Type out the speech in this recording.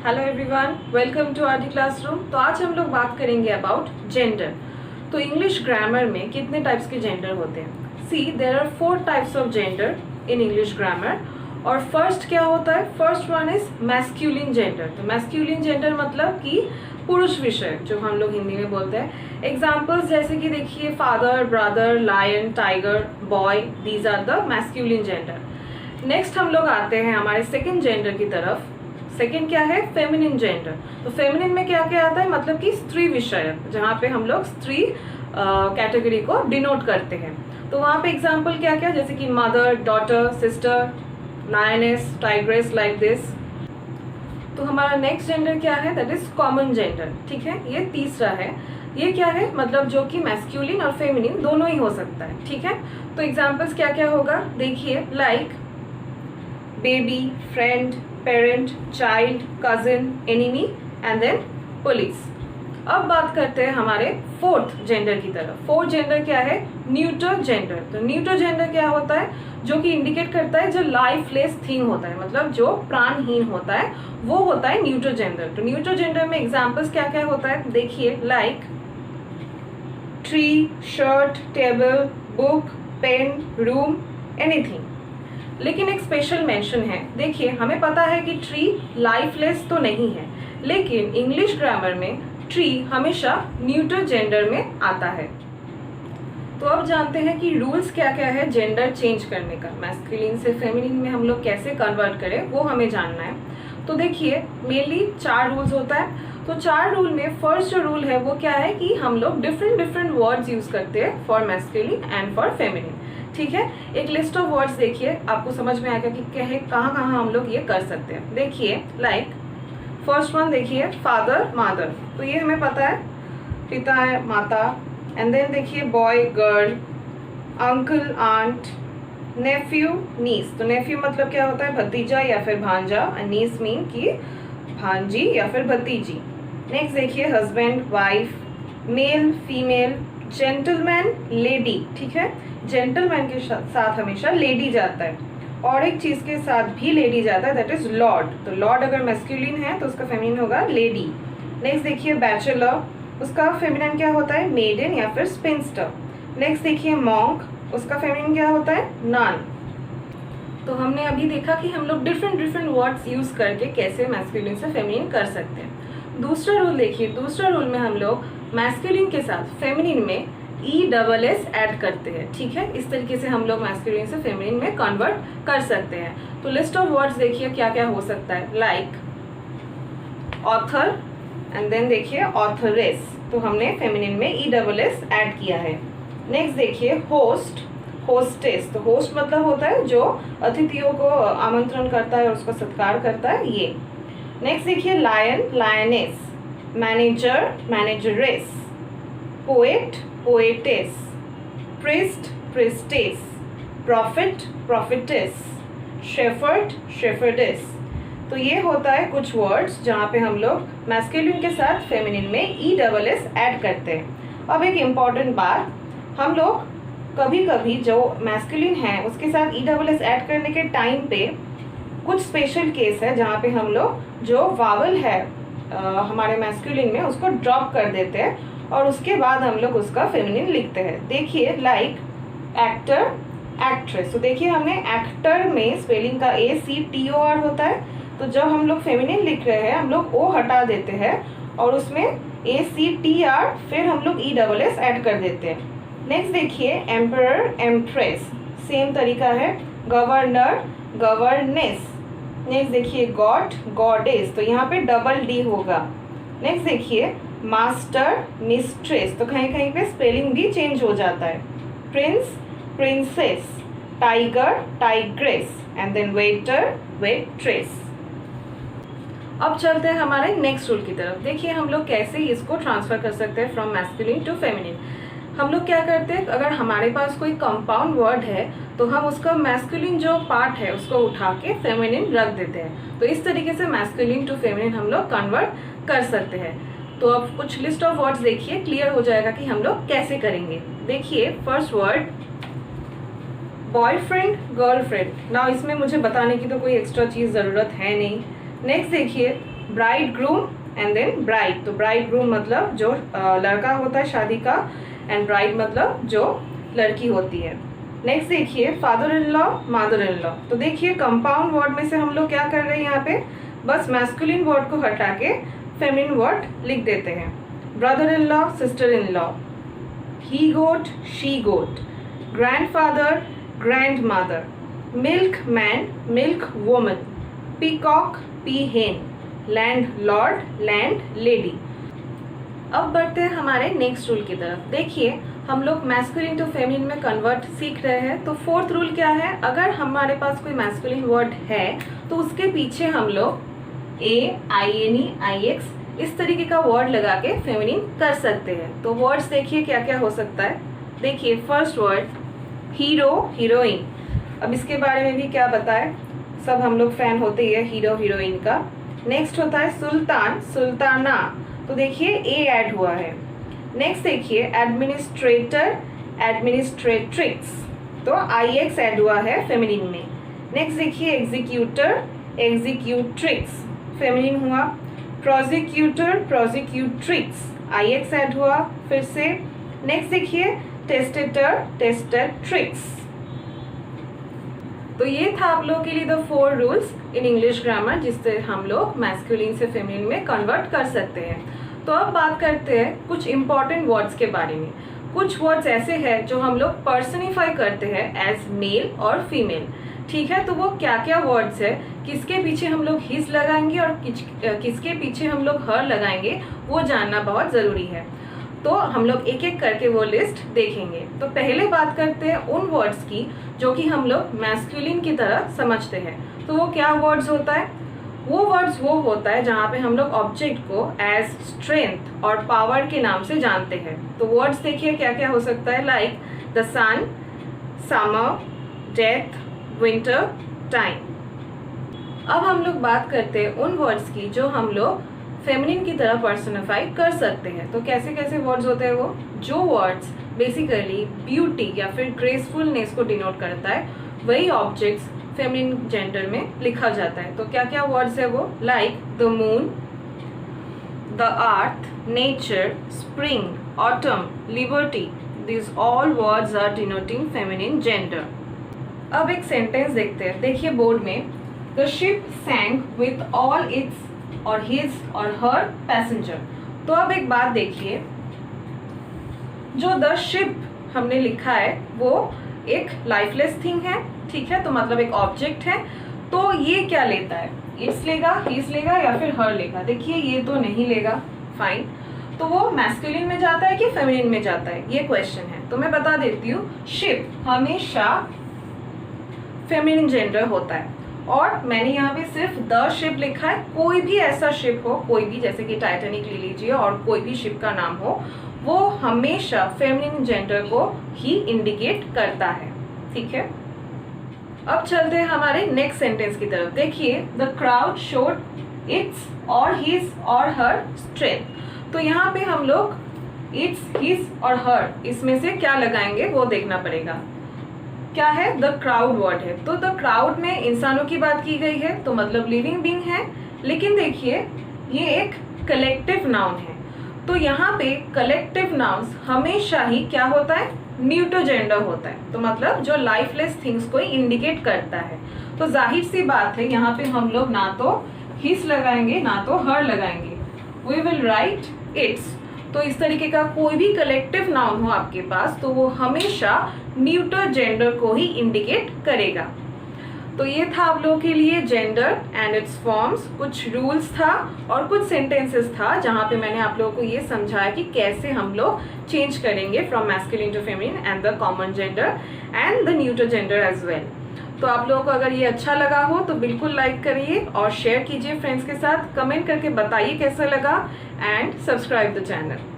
Hello everyone, welcome to RD classroom. तो आज हम लोग बात करेंगे अबाउट जेंडर। तो इंग्लिश ग्रामर में कितने टाइप्स के जेंडर होते हैं? See there are 4 types of gender in English grammar. और फर्स्ट क्या होता है? First one is masculine gender. तो मैस्क्यूलिन जेंडर मतलब कि पुरुष विषय, जो हम लोग हिंदी में बोलते हैं। एग्जाम्पल्स जैसे कि देखिए father, brother, lion, tiger, boy, these are the masculine gender. Next हम लोग आते हैं हमारे सेकेंड जेंडर की तरफ। सेकेंड क्या है? Feminine gender. तो फेमिनिन में क्या क्या आता है? मतलब कि स्त्री विषय, जहाँ पे हम लोग स्त्री कैटेगरी को डिनोट करते हैं। तो वहाँ पे एग्जाम्पल क्या क्या, जैसे कि mother, daughter, sister, lioness, tigress, like this. तो हमारा नेक्स्ट जेंडर क्या है? That is common gender. ठीक है, ये तीसरा है। ये क्या है? मतलब जो कि मैस्क्यूलिन और फेमिनिन दोनों ही हो सकता है। ठीक है, तो एग्जाम्पल्स क्या क्या होगा देखिए, like baby, friend, parent, child, cousin, enemy and then police. अब बात करते हैं हमारे फोर्थ जेंडर की तरफ। फोर्थ जेंडर क्या है? Neutral gender. तो न्यूट्रल जेंडर क्या होता है? जो कि इंडिकेट करता है जो लाइफलेस थिंग होता है, मतलब जो प्राणहीन होता है, वो होता है न्यूट्रल जेंडर। तो न्यूट्रल जेंडर में एग्जाम्पल्स क्या क्या होता है देखिए, like tree, shirt, table, book, pen, room, anything. लेकिन एक स्पेशल मेंशन है। देखिए, हमें पता है कि ट्री लाइफलेस तो नहीं है, लेकिन इंग्लिश ग्रामर में ट्री हमेशा न्यूट्रल जेंडर में आता है। तो अब जानते हैं कि रूल्स क्या क्या है जेंडर चेंज करने का। मैस्कुलिन से फेमिनिन में हम लोग कैसे कन्वर्ट करें, वो हमें जानना है। तो देखिए, मेनली 4 रूल्स होता है। तो 4 रूल में फर्स्ट जो रूल है वो क्या है कि हम लोग डिफरेंट वर्ड्स यूज करते हैं for masculine and for feminine. ठीक है, एक लिस्ट ऑफ वर्ड्स देखिए, आपको समझ में आएगा कि कहाँ कहाँ हम लोग ये कर सकते हैं। देखिए, लाइक फर्स्ट वन देखिए, फादर, मदर। तो ये हमें पता है, पिता है, माता। एंड देन देखिए, boy, girl, uncle, aunt, nephew, niece. तो नेफ्यू मतलब क्या होता है? भतीजा या फिर भांजा। नीस मीन की भांजी या फिर भतीजी। नेक्स्ट देखिए, husband, wife, male, female, gentleman, lady. ठीक है, जेंटलमैन के साथ हमेशा लेडी जाता है, और एक चीज के साथ भी लेडी जाता है, दैट इज लॉर्ड। तो लॉर्ड अगर मैस्कुलिन है तो उसका फेमिनिन होगा लेडी। नेक्स्ट देखिए, बैचलर, उसका फेमिनिन क्या होता है? मेडन या फिर स्पिंस्टर। नेक्स्ट देखिए, मॉन्क, उसका फेमिनिन क्या होता है? नन। तो हमने अभी देखा कि हम लोग डिफरेंट वर्ड्स यूज करके कैसे मैस्कुलिन से फेमिनिन कर सकते हैं। दूसरा रूल देखिए, दूसरा रूल में हम लोग मैस्कुलिन के साथ फेमिनिन में ESS ऐड करते हैं। ठीक है, इस तरीके से हम लोग मैस्कुलिन से फेमिनिन में कन्वर्ट कर सकते हैं। तो लिस्ट ऑफ वर्ड्स देखिए क्या क्या हो सकता है, लाइक ऑथर एंड देन देखिए ऑथरेस। तो हमने फेमिनिन में ESS ऐड किया है। नेक्स्ट देखिए, होस्ट, होस्टेस। तो होस्ट मतलब होता है जो अतिथियों को आमंत्रण करता है और उसका सत्कार करता है, ये। नेक्स्ट देखिए, lion, lioness, manager, manageress, poet, poetess, priest, priestess, prophet, prophetess, shepherd, shepherdess. तो ये होता है कुछ वर्ड्स जहाँ पे हम लोग मैस्कुलिन के साथ फेमिनिन में ESS ऐड करते हैं। अब एक इम्पॉर्टेंट बात, हम लोग कभी कभी जो मैस्कुलिन है उसके साथ ESS ऐड करने के टाइम पे कुछ स्पेशल केस है जहाँ पे हम लोग जो वावल है हमारे मैस्कुलिन में उसको ड्रॉप कर देते हैं और उसके बाद हम लोग उसका फेमिनिन लिखते हैं। देखिए, लाइक एक्टर, एक्ट्रेस। तो देखिए, हमने एक्टर में स्पेलिंग का ACTOR होता है, तो जब हम लोग फेमिनिन लिख रहे हैं हम लोग O हटा देते हैं और उसमें ACTR फिर हम लोग ESS ऐड कर देते हैं। नेक्स्ट देखिए, एम्परर, एम्प्रेस, सेम तरीका है। Governor, governance. नेक्स्ट देखिए, गॉड, गॉडेस। तो यहाँ पे डबल D होगा। नेक्स्ट देखिए, मास्टर, मिस्ट्रेस। तो कहीं कहीं पे स्पेलिंग भी चेंज हो जाता है। Prince, princess, tiger, tigress and then waiter, waitress. अब चलते हैं हमारे नेक्स्ट रूल की तरफ। देखिए, हम लोग कैसे इसको ट्रांसफर कर सकते हैं फ्रॉम मैस्कुलिन टू फेमिनिन। हम लोग क्या करते हैं, अगर हमारे पास कोई कंपाउंड वर्ड है तो हम उसका मैस्कुलिन जो पार्ट है उसको उठा के फेमिनिन रख देते हैं। तो इस तरीके से मैस्कुलिन टू फेमिनिन हम लोग कन्वर्ट कर सकते हैं। तो अब कुछ लिस्ट ऑफ वर्ड्स देखिए, क्लियर हो जाएगा कि हम लोग कैसे करेंगे। देखिए, first word boyfriend, girlfriend. Now इसमें मुझे बताने की तो कोई एक्स्ट्रा चीज़ ज़रूरत है नहीं। नेक्स्ट देखिए, bride groom and then bride. तो ब्राइड ग्रूम मतलब जो लड़का होता है शादी का, एंड ब्राइड मतलब जो लड़की होती है। नेक्स्ट देखिए father in law, mother in law. तो देखिए कंपाउंड वर्ड में से हम लोग क्या कर रहे हैं, यहाँ पे बस मैस्कुलिन वर्ड को हटा के फेमिनिन वर्ड लिख देते हैं। Brother in law, sister in law, he goat, she goat, grandfather, grandmother, milkman, milkwoman, peacock, peahen, landlord, landlady. अब बढ़ते हैं हमारे नेक्स्ट रूल की तरफ। देखिए हम लोग मैस्कुलिन टू फेमिनिन में कन्वर्ट सीख रहे हैं। तो फोर्थ रूल क्या है, अगर हमारे पास कोई मैस्कुलिन वर्ड है तो उसके पीछे हम लोग ए, I N E, I x इस तरीके का वर्ड लगा के फेमिनिन कर सकते हैं। तो वर्ड्स देखिए क्या क्या हो सकता है। देखिए फर्स्ट वर्ड हीरो, हीरोइन। अब इसके बारे में भी क्या बताए, सब हम लोग फैन होते ही है हीरो हीरोइन का। नेक्स्ट होता है सुल्तान, सुल्ताना। तो देखिए ए ऐड हुआ है। नेक्स्ट देखिए एडमिनिस्ट्रेटर, एडमिनिस्ट्रेट्रिक्स। तो आई एक्स ऐड हुआ है फेमिनिन में। नेक्स्ट देखिए एग्जीक्यूटर, एग्जीक्यूट्रिक्स फेमिनिन हुआ। प्रोसिक्यूटर, प्रोसिक्यूट्रिक्स, आई एक्स ऐड हुआ फिर से। नेक्स्ट देखिए टेस्टेटर, टेस्टेट्रिक्स। तो ये था आप लोगों के लिए the 4 rules in English grammar जिससे हम लोग मैस्कुलिन से फेमिनिन में कन्वर्ट कर सकते हैं। तो अब बात करते हैं कुछ इंपॉर्टेंट वर्ड्स के बारे में। कुछ वर्ड्स ऐसे हैं जो हम लोग पर्सनिफाई करते हैं एज मेल और फीमेल, ठीक है। तो वो क्या क्या वर्ड्स है, किसके पीछे हम लोग हिज लगाएंगे और किसके पीछे हम लोग हर लगाएंगे, वो जानना बहुत ज़रूरी है। तो हम लोग एक एक करके वो लिस्ट देखेंगे। तो पहले बात करते हैं उन वर्ड्स की जो कि हम लोग मैस्कुलिन की तरह समझते हैं। तो वो क्या वर्ड्स होता है, वो वर्ड्स वो होता है जहाँ पे हम लोग ऑब्जेक्ट को एज स्ट्रेंथ और पावर के नाम से जानते हैं। तो वर्ड्स देखिए क्या क्या हो सकता है, like the sun, summer, death, winter, time. अब हम लोग बात करते हैं उन वर्ड्स की जो हम लोग फेमिनिन की तरह पर्सनिफाई कर सकते हैं। तो कैसे कैसे वर्ड्स होते हैं वो, जो वर्ड्स बेसिकली ब्यूटी या फिर ग्रेसफुलनेस को डिनोट करता है वही ऑब्जेक्ट्स फेमिनिन जेंडर में लिखा जाता है। तो क्या क्या वर्ड्स है वो, like the moon, the earth, nature, spring, autumn, liberty, this all words are denoting feminine gender. अब एक सेंटेंस देखते हैं। देखिए बोर्ड में, the ship sank with all its or his or her passenger. तो अब एक बात देखिए, जो द शिप हमने लिखा है वो एक लाइफलेस थिंग है, ठीक है। तो मतलब एक ऑब्जेक्ट है। तो ये क्या लेता है, इट्स लेगा, हिज लेगा या फिर हर लेगा। देखिए ये तो नहीं लेगा, फाइन। तो वो मैस्कुलिन में जाता है कि फेमिनिन में जाता है, ये क्वेश्चन है। तो मैं बता देती हूँ, शिप हमेशा फेमिनिन जेंडर होता है। और मैंने यहाँ पे सिर्फ द शिप लिखा है। कोई भी ऐसा शिप हो, कोई भी, जैसे कि टाइटैनिक ले लीजिए और कोई भी शिप का नाम हो, वो हमेशा फेमिनिन जेंडर को ही इंडिकेट करता है, ठीक है। अब चलते हैं हमारे नेक्स्ट सेंटेंस की तरफ। देखिए the crowd showed it's or his or her strength. तो यहाँ पे हम लोग इट्स, हिज और हर इसमें से क्या लगाएंगे वो देखना पड़ेगा। क्या है, द क्राउड वर्ड है। तो द क्राउड में इंसानों की बात की गई है, तो मतलब लिविंग बीइंग है। लेकिन देखिए ये एक कलेक्टिव नाउन है। तो यहाँ पे कलेक्टिव नाउन्स हमेशा ही क्या होता है, न्यूट्रल जेंडर होता है। तो मतलब जो लाइफलेस थिंग्स को इंडिकेट करता है। तो जाहिर सी बात है यहाँ पे हम लोग ना तो हिज लगाएंगे ना तो हर लगाएंगे, वी विल राइट इट्स। तो इस तरीके का कोई भी कलेक्टिव नाउन हो आपके पास तो वो हमेशा न्यूट्रल जेंडर को ही इंडिकेट करेगा। तो ये था आप लोगों के लिए जेंडर एंड इट्स फॉर्म्स, कुछ रूल्स था और कुछ सेंटेंसेस था जहाँ पे मैंने आप लोगों को ये समझाया कि कैसे हम लोग चेंज करेंगे from masculine to feminine and the common gender and the neutral gender as well. तो आप लोगों को अगर ये अच्छा लगा हो तो बिल्कुल लाइक करिए और शेयर कीजिए फ्रेंड्स के साथ, कमेंट करके बताइए कैसा लगा एंड सब्सक्राइब द चैनल।